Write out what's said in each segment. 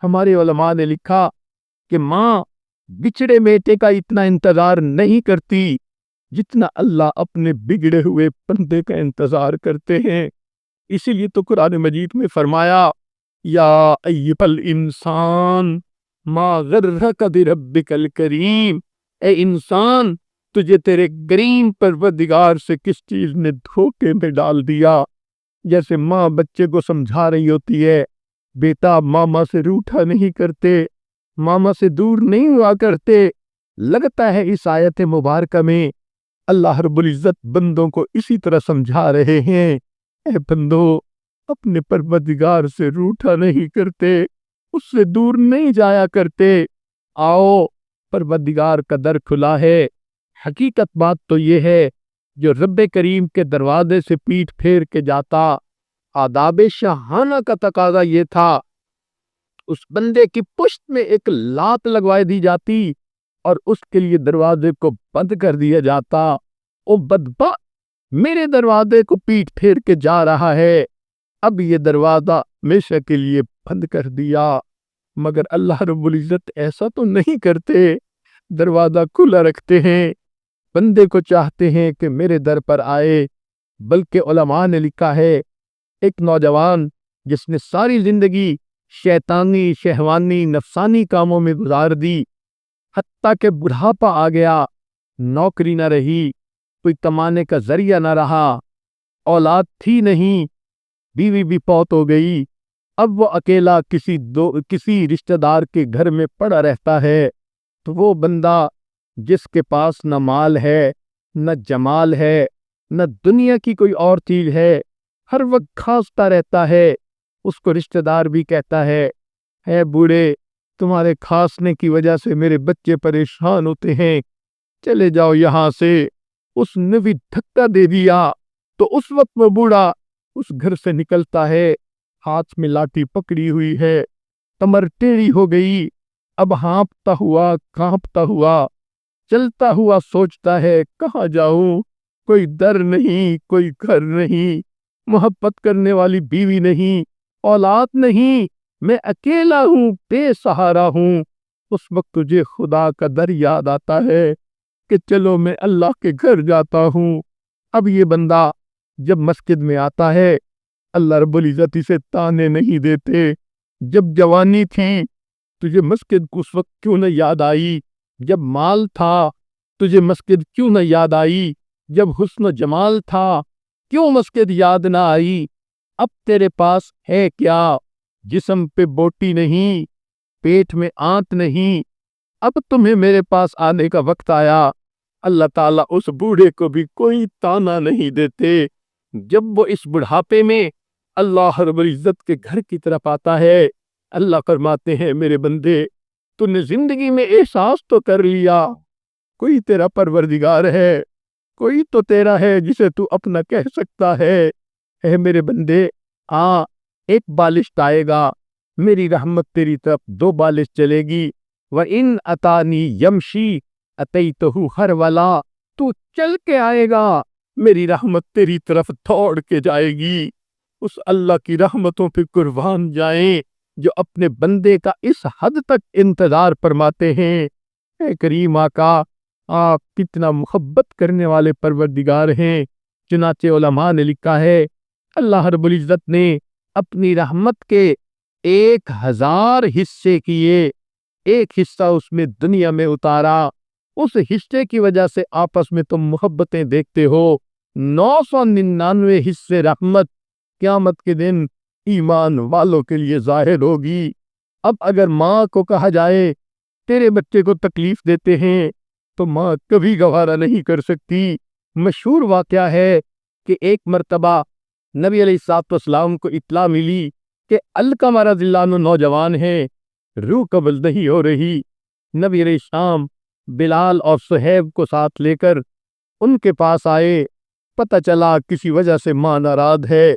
ہمارے علماء نے لکھا کہ ماں بچھڑے بیٹے کا اتنا انتظار نہیں کرتی جتنا اللہ اپنے بگڑے ہوئے بندے کا انتظار کرتے ہیں۔ اسی لیے تو قرآن مجید میں فرمایا یا ایھا الانسان ما غرک بربک الکریم، اے انسان تجھے تیرے کریم پروردگار سے کس چیز نے دھوکے میں ڈال دیا۔ جیسے ماں بچے کو سمجھا رہی ہوتی ہے، بیٹا ماما سے روٹھا نہیں کرتے، ماما سے دور نہیں ہوا کرتے۔ لگتا ہے اس آیت مبارکہ میں اللہ رب العزت بندوں کو اسی طرح سمجھا رہے ہیں، اے بندو اپنے پروردگار سے روٹھا نہیں کرتے، اس سے دور نہیں جایا کرتے۔ آؤ پروردگار کا در کھلا ہے۔ حقیقت بات تو یہ ہے جو رب کریم کے دروازے سے پیٹھ پھیر کے جاتا، آداب شاہانہ کا تقاضا یہ تھا اس بندے کی پشت میں ایک لات لگوائی دی جاتی اور اس کے لیے دروازے کو بند کر دیا جاتا۔ او بدبخت، میرے دروازے کو پیٹھ پھیر کے جا رہا ہے، اب یہ دروازہ ہمیشہ کے لیے بند کر دیا۔ مگر اللہ رب العزت ایسا تو نہیں کرتے، دروازہ کھلا رکھتے ہیں، بندے کو چاہتے ہیں کہ میرے در پر آئے۔ بلکہ علماء نے لکھا ہے ایک نوجوان جس نے ساری زندگی شیطانی، شہوانی، نفسانی کاموں میں گزار دی، حتیٰ کہ بڑھاپا آ گیا، نوکری نہ رہی، کوئی کمانے کا ذریعہ نہ رہا، اولاد تھی نہیں، بیوی بھی فوت ہو گئی، اب وہ اکیلا کسی رشتہ دار کے گھر میں پڑا رہتا ہے۔ تو وہ بندہ جس کے پاس نہ مال ہے، نہ جمال ہے، نہ دنیا کی کوئی اور چیز ہے، ہر وقت کھانستا رہتا ہے، اس کو رشتہ دار بھی کہتا ہے اے بوڑھے تمہارے کھانسنے کی وجہ سے میرے بچے پریشان ہوتے ہیں، چلے جاؤ یہاں سے۔ اس نے بھی دھکا دے دیا تو اس وقت وہ بوڑھا اس گھر سے نکلتا ہے، ہاتھ میں لاٹھی پکڑی ہوئی ہے، کمر ٹیڑھی ہو گئی، اب ہانپتا ہوا، کانپتا ہوا، چلتا ہوا سوچتا ہے کہاں جاؤں، کوئی در نہیں، کوئی گھر نہیں، محبت کرنے والی بیوی نہیں، اولاد نہیں، میں اکیلا ہوں، بے سہارا ہوں۔ اس وقت تجھے خدا کا در یاد آتا ہے کہ چلو میں اللہ کے گھر جاتا ہوں۔ اب یہ بندہ جب مسجد میں آتا ہے، اللہ رب العزت اسے تانے نہیں دیتے، جب جوانی تھی تجھے مسجد اس وقت کیوں نہ یاد آئی، جب مال تھا تجھے مسجد کیوں نہ یاد آئی، جب حسن و جمال تھا کیوں مسجد یاد نہ آئی، اب تیرے پاس ہے کیا، جسم پہ بوٹی نہیں، پیٹ میں آنت نہیں، اب تمہیں میرے پاس آنے کا وقت آیا۔ اللہ تعالیٰ اس بوڑھے کو بھی کوئی تانا نہیں دیتے۔ جب وہ اس بڑھاپے میں اللہ رب العزت کے گھر کی طرف آتا ہے، اللہ فرماتے ہیں میرے بندے تو نے زندگی میں احساس تو کر لیا، کوئی تیرا پروردگار ہے، کوئی تو تیرا ہے جسے تو اپنا کہہ سکتا ہے۔ اے میرے بندے ایک بالشت آئے گا، میری رحمت تیری طرف 2 بالش چلے گی، وَإِنْ أَتَانِي يَمْشِي أَتَيْتُهُ هَرْوَلًا، تو چل کے آئے گا، میری رحمت تیری طرف دوڑ کے جائے گی۔ اس اللہ کی رحمتوں پہ قربان جائیں جو اپنے بندے کا اس حد تک انتظار فرماتے ہیں۔ اے کریم آقا، آپ کتنا محبت کرنے والے پروردگار ہیں۔ چنانچہ علماء نے لکھا ہے اللہ رب العزت نے اپنی رحمت کے 1000 حصے کیے، ایک حصہ اس میں دنیا میں اتارا، اس حصے کی وجہ سے آپس میں تم محبتیں دیکھتے ہو۔ 999 حصے رحمت قیامت کے دن ایمان والوں کے لیے ظاہر ہوگی۔ اب اگر ماں کو کہا جائے تیرے بچے کو تکلیف دیتے ہیں تو ماں کبھی گوارا نہیں کر سکتی۔ مشہور واقعہ ہے کہ ایک مرتبہ نبی علیہ الصلوۃ والسلام کو اطلاع ملی کہ علقمہ رضی اللہ عنہ نوجوان ہیں، روح قبض نہیں ہو رہی۔ نبی علیہ السلام بلال اور صہیب کو ساتھ لے کر ان کے پاس آئے، پتہ چلا کسی وجہ سے ماں ناراض ہے۔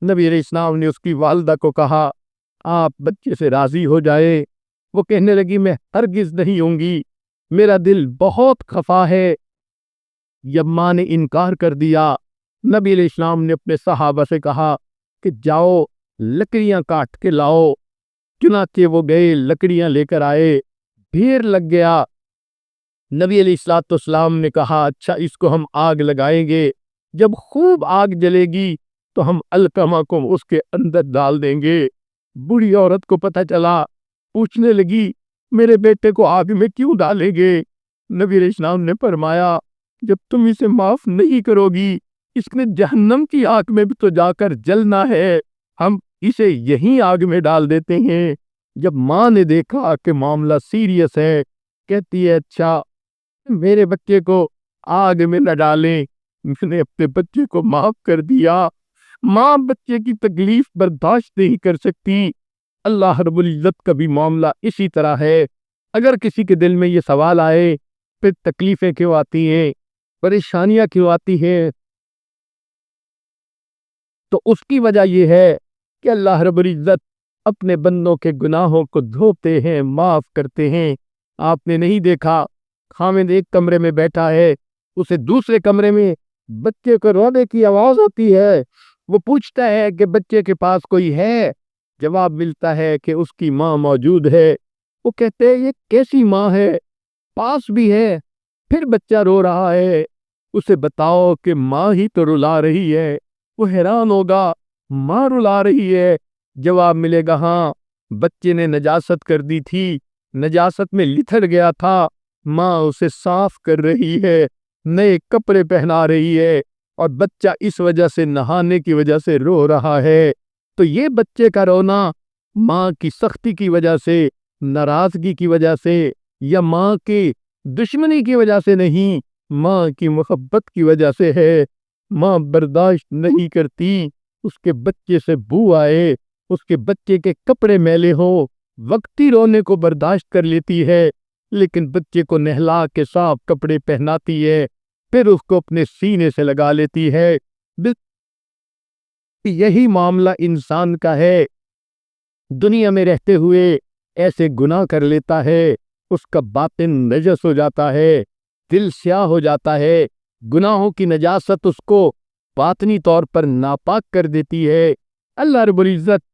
نبی علیہ السلام نے اس کی والدہ کو کہا آپ بچے سے راضی ہو جائے۔ وہ کہنے لگی میں ہرگز نہیں ہوں گی، میرا دل بہت خفا ہے۔ جب ماں نے انکار کر دیا، نبی علیہ السلام نے اپنے صحابہ سے کہا کہ جاؤ لکڑیاں کاٹ کے لاؤ، چنانچہ وہ گئے، لکڑیاں لے کر آئے، ڈھیر لگ گیا۔ نبی علیہ الصلوۃ والسلام نے کہا اچھا اس کو ہم آگ لگائیں گے، جب خوب آگ جلے گی تو ہم القمہ کو اس کے اندر ڈال دیں گے۔ بوڑھی عورت کو پتہ چلا، پوچھنے لگی میرے بیٹے کو آگ میں کیوں ڈالیں گے؟ نبی علیہ السلام نے فرمایا جب تم اسے معاف نہیں کرو گی اس نے جہنم کی آگ میں بھی تو جا کر جلنا ہے، ہم اسے یہیں آگ میں ڈال دیتے ہیں۔ جب ماں نے دیکھا کہ معاملہ سیریس ہے، کہتی ہے اچھا میرے بچے کو آگ میں نہ ڈالیں، میں نے اپنے بچے کو معاف کر دیا۔ ماں بچے کی تکلیف برداشت نہیں کر سکتی۔ اللہ رب العزت کا بھی معاملہ اسی طرح ہے۔ اگر کسی کے دل میں یہ سوال آئے پھر تکلیفیں کیوں آتی ہیں، پریشانیاں کیوں آتی ہیں، تو اس کی وجہ یہ ہے کہ اللہ رب العزت اپنے بندوں کے گناہوں کو دھوتے ہیں، معاف کرتے ہیں۔ آپ نے نہیں دیکھا خامد ایک کمرے میں بیٹھا ہے، اسے دوسرے کمرے میں بچے کو رونے کی آواز آتی ہے، وہ پوچھتا ہے کہ بچے کے پاس کوئی ہے؟ جواب ملتا ہے کہ اس کی ماں موجود ہے۔ وہ کہتے ہیں یہ کیسی ماں ہے، پاس بھی ہے پھر بچہ رو رہا ہے، اسے بتاؤ کہ ماں ہی تو رلا رہی ہے۔ وہ حیران ہوگا ماں رلا رہی ہے، جواب ملے گا ہاں بچے نے نجاست کر دی تھی، نجاست میں لتھڑ گیا تھا، ماں اسے صاف کر رہی ہے، نئے کپڑے پہنا رہی ہے، اور بچہ اس وجہ سے نہانے کی وجہ سے رو رہا ہے۔ تو یہ بچے کا رونا ماں کی سختی کی وجہ سے، ناراضگی کی وجہ سے، یا ماں کی دشمنی کی وجہ سے نہیں، ماں کی محبت کی وجہ سے ہے۔ ماں برداشت نہیں کرتی اس کے بچے سے بو آئے، اس کے بچے کے کپڑے میلے ہو، وقتی رونے کو برداشت کر لیتی ہے، لیکن بچے کو نہلا کے صاف کپڑے پہناتی ہے، پھر اس کو اپنے سینے سے لگا لیتی ہے۔ یہی معاملہ انسان کا ہے، دنیا میں رہتے ہوئے ایسے گناہ کر لیتا ہے، اس کا باطن نجس ہو جاتا ہے، دل سیاہ ہو جاتا ہے، گناہوں کی نجاست اس کو باطنی طور پر ناپاک کر دیتی ہے۔ اللہ رب العزت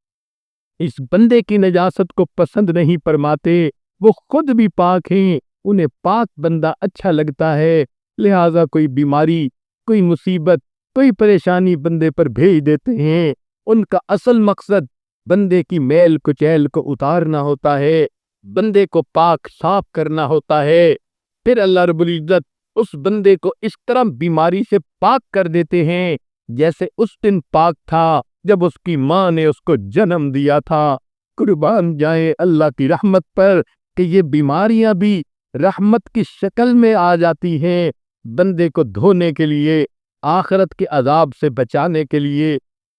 اس بندے کی نجاست کو پسند نہیں فرماتے، وہ خود بھی پاک ہیں، انہیں پاک بندہ اچھا لگتا ہے، لہذا کوئی بیماری، کوئی مصیبت، کوئی پریشانی بندے پر بھیج دیتے ہیں۔ ان کا اصل مقصد بندے کی میل کچیل کو اتارنا ہوتا ہے، بندے کو پاک صاف کرنا ہوتا ہے۔ پھر اللہ رب العزت اس بندے کو اس طرح بیماری سے پاک کر دیتے ہیں جیسے اس دن پاک تھا جب اس کی ماں نے اس کو جنم دیا تھا۔ قربان جائے اللہ کی رحمت پر کہ یہ بیماریاں بھی رحمت کی شکل میں آ جاتی ہیں، بندے کو دھونے کے لیے، آخرت کے عذاب سے بچانے کے لیے۔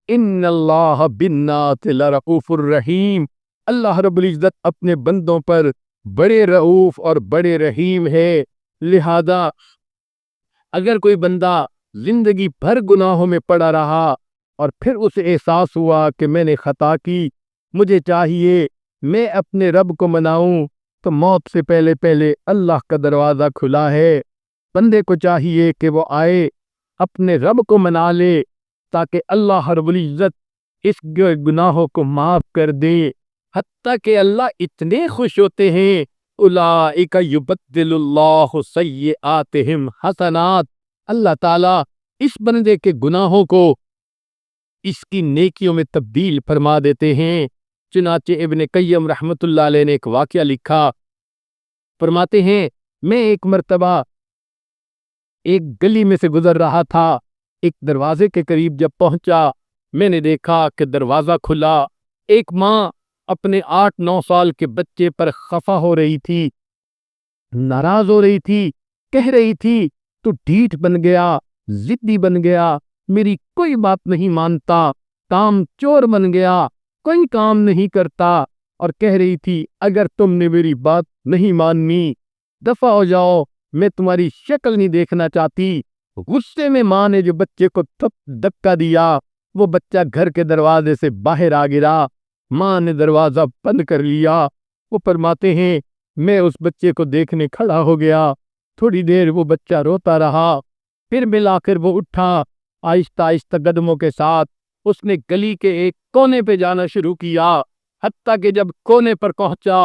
ان اللہ بالناس لرؤوف الرحیم، اللہ رب العزت اپنے بندوں پر بڑے رؤوف اور بڑے رحیم ہے۔ لہذا اگر کوئی بندہ زندگی بھر گناہوں میں پڑا رہا اور پھر اسے احساس ہوا کہ میں نے خطا کی، مجھے چاہیے میں اپنے رب کو مناؤں، تو موت سے پہلے پہلے اللہ کا دروازہ کھلا ہے۔ بندے کو چاہیے کہ وہ آئے اپنے رب کو منا لے تاکہ اللہ رب العزت اس گناہوں کو معاف کر دے۔ حتیٰ کہ اللہ اتنے خوش ہوتے ہیں، اولئک یبدل اللہ سیئاتہم حسنات، اللہ تعالیٰ اس بندے کے گناہوں کو اس کی نیکیوں میں تبدیل فرما دیتے ہیں۔ چنانچہ ابن قیم رحمت اللہ علیہ نے ایک واقعہ لکھا، فرماتے ہیں میں ایک مرتبہ ایک گلی میں سے گزر رہا تھا، ایک دروازے کے قریب جب پہنچا میں نے دیکھا کہ دروازہ کھلا، ایک ماں اپنے 8-9 سال کے بچے پر خفا ہو رہی تھی، ناراض ہو رہی تھی، کہہ رہی تھی تو ڈھیٹ بن گیا، ضدی بن گیا، میری کوئی بات نہیں مانتا، کام چور بن گیا، کوئی کام نہیں کرتا، اور کہہ رہی تھی اگر تم نے میری بات نہیں مانی دفع ہو جاؤ، میں تمہاری شکل نہیں دیکھنا چاہتی۔ غصے میں ماں نے جو بچے کو دھکا دیا، وہ بچہ گھر کے دروازے سے باہر آ گرا، ماں نے دروازہ بند کر لیا۔ وہ فرماتے ہیں میں اس بچے کو دیکھنے کھڑا ہو گیا، تھوڑی دیر وہ بچہ روتا رہا، پھر ملا کر وہ اٹھا، آہستہ آہستہ قدموں کے ساتھ اس نے گلی کے ایک کونے پہ جانا شروع کیا، حتیٰ کہ جب کونے پر پہنچا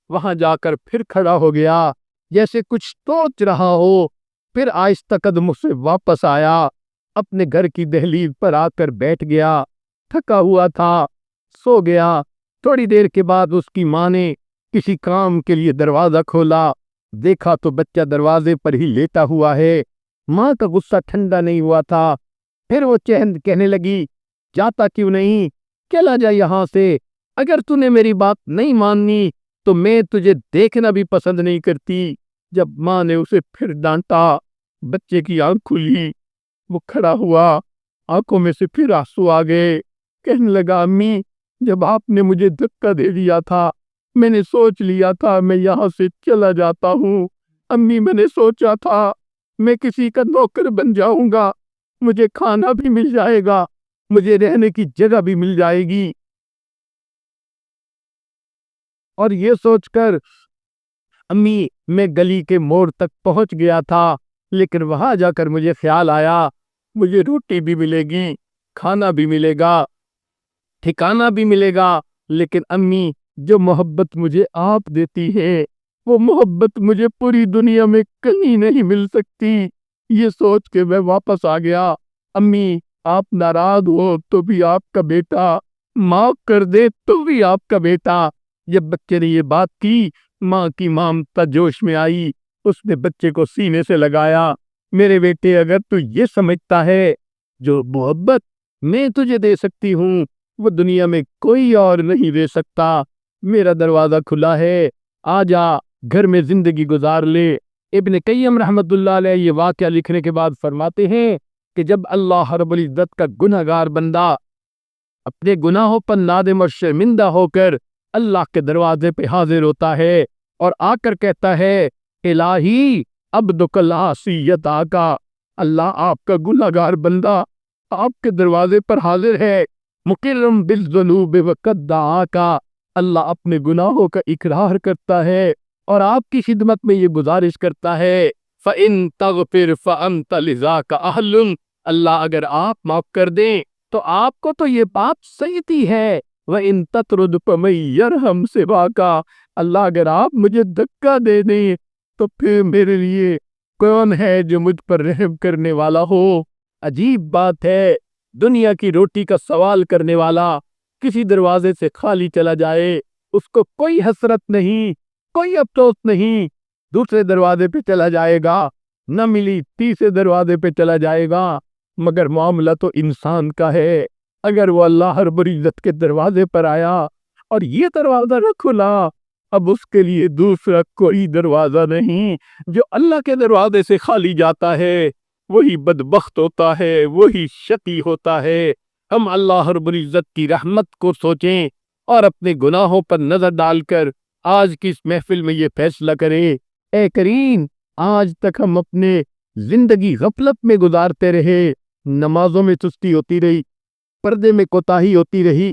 وہاں جا کر پھر کھڑا ہو گیا جیسے کچھ سوچ رہا ہو، پھر آہستہ قدموں سے واپس آیا، اپنے گھر کی دہلیز پر آ کر بیٹھ گیا، تھکا ہوا تھا، سو گیا۔ تھوڑی دیر کے بعد اس کی ماں نے کسی کام کے لیے دروازہ کھولا، دیکھا تو بچہ دروازے پر ہی لیٹا ہوا ہے۔ ماں کا غصہ ٹھنڈا نہیں ہوا تھا، پھر وہ چہند کہنے لگی، جاتا کیوں نہیں؟ چلا جا یہاں سے، اگر تو نے میری بات نہیں ماننی تو میں تجھے دیکھنا بھی پسند نہیں کرتی۔ جب ماں نے اسے پھر ڈانٹا، بچے کی آنکھ کھلی، وہ کھڑا ہوا، آنکھوں میں سے پھر آنسو آ گئے، کہنے لگا، امی جب آپ نے مجھے دھکا دے دیا تھا میں نے سوچ لیا تھا میں یہاں سے چلا جاتا ہوں۔ امی میں نے سوچا تھا میں کسی کا نوکر بن جاؤں گا، مجھے کھانا بھی مل جائے گا، مجھے رہنے کی جگہ بھی مل جائے گی۔ اور یہ سوچ کر امی میں گلی کے موڑ تک پہنچ گیا تھا، لیکن وہاں جا کر مجھے خیال آیا مجھے روٹی بھی ملے گی، کھانا بھی ملے گا، ٹھکانہ بھی ملے گا، لیکن امی جو محبت مجھے آپ دیتی ہے وہ محبت مجھے پوری دنیا میں کہیں نہیں مل سکتی۔ یہ سوچ کے میں واپس آ گیا۔ امی آپ ناراض ہو تو بھی آپ کا بیٹا، معاف کر دے تو بھی آپ کا بیٹا۔ جب بچے نے یہ بات کی ماں کی ممتا جوش میں آئی، اس نے بچے کو سینے سے لگایا، میرے بیٹے اگر تو یہ سمجھتا ہے جو محبت میں تجھے دے سکتی ہوں وہ دنیا میں کوئی اور نہیں دے سکتا، میرا دروازہ کھلا ہے، آ جا گھر میں زندگی گزار لے۔ ابن قیم رحمت اللہ علیہ یہ واقعہ لکھنے کے بعد فرماتے ہیں کہ جب اللہ رب العزت کا گنہگار بندہ اپنے گناہوں پر نادم اور شرمندہ ہو کر اللہ کے دروازے پہ حاضر ہوتا ہے اور آ کر کہتا ہے، الہی عبدک العاصی کا، اللہ آپ کا گنہگار بندہ آپ کے دروازے پر حاضر ہے، مقرم بالذنوب وقد دعاکا، اللہ اپنے گناہوں کا اقرار کرتا ہے اور آپ کی خدمت میں یہ گزارش کرتا ہے، فَإِن تَغْفِرْ فَأَنْتَ لِذَاكَ أَهْلٌ، اللہ اگر آپ معاف کر دیں تو آپ کو تو یہ بات صحیح ہے، وَإِن تَطْرُدْ فَمَن يَرْحَمْ سِوَاكَ، اللہ اگر آپ مجھے دھکا دے دیں تو پھر میرے لیے کون ہے جو مجھ پر رحم کرنے والا ہو۔ عجیب بات ہے، دنیا کی روٹی کا سوال کرنے والا کسی دروازے سے خالی چلا جائے، اس کو کوئی حسرت نہیں، کوئی افسوس نہیں، دوسرے دروازے پہ چلا جائے گا، نہ ملی تیسرے دروازے پہ چلا جائے گا، مگر معاملہ تو انسان کا ہے۔ اگر وہ اللہ رب العزت کے دروازے پر آیا اور یہ دروازہ نہ کھلا، اب اس کے لیے دوسرا کوئی دروازہ نہیں۔ جو اللہ کے دروازے سے خالی جاتا ہے وہی بدبخت ہوتا ہے، وہی شقی ہوتا ہے۔ ہم اللہ رب العزت کی رحمت کو سوچیں اور اپنے گناہوں پر نظر ڈال کر آج کی اس محفل میں یہ فیصلہ کریں، اے کریم آج تک ہم اپنے زندگی غفلت میں گزارتے رہے، نمازوں میں سستی ہوتی رہی، پردے میں کوتاہی ہوتی رہی،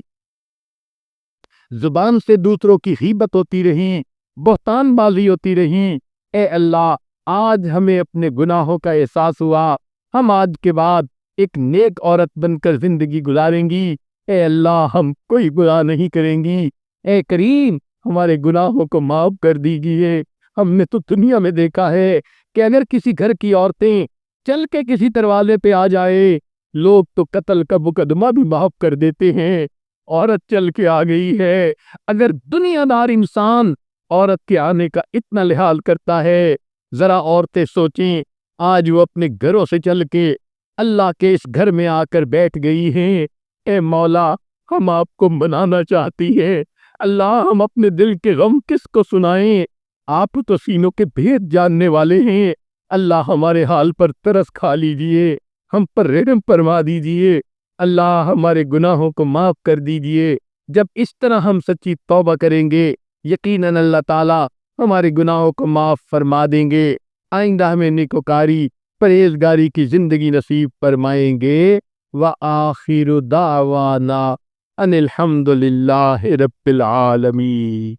زبان سے دوسروں کی غیبت ہوتی رہی، بہتان بازی ہوتی رہی۔ اے اللہ آج ہمیں اپنے گناہوں کا احساس ہوا، ہم آج کے بعد ایک نیک عورت بن کر زندگی گزاریں گی۔ اے اللہ ہم کوئی گناہ نہیں کریں گی، اے کریم ہمارے گناہوں کو معاف کر دیجیے۔ ہم نے تو دنیا میں دیکھا ہے کہ اگر کسی گھر کی عورتیں چل کے کسی دروازے پہ آ جائے لوگ تو قتل کا مقدمہ بھی معاف کر دیتے ہیں، عورت چل کے آ گئی ہے۔ اگر دنیا دار انسان عورت کے آنے کا اتنا لحاظ کرتا ہے، ذرا عورتیں سوچیں آج وہ اپنے گھروں سے چل کے اللہ کے اس گھر میں آ کر بیٹھ گئی ہیں۔ اے مولا ہم آپ کو منانا چاہتی ہیں، اللہ ہم اپنے دل کے غم کس کو سنائیں، آپ تو سینوں کے بھید جاننے والے ہیں۔ اللہ ہمارے حال پر ترس کھا لیجئے، ہم پر رحم فرما دیجئے، اللہ ہمارے گناہوں کو معاف کر دیجئے۔ جب اس طرح ہم سچی توبہ کریں گے یقیناً اللہ تعالی ہمارے گناہوں کو معاف فرما دیں گے، آئندہ ہمیں نیکوکاری پرہیزگاری کی زندگی نصیب فرمائیں گے۔ وآخر دعوانا ان الحمد للہ رب العالمین۔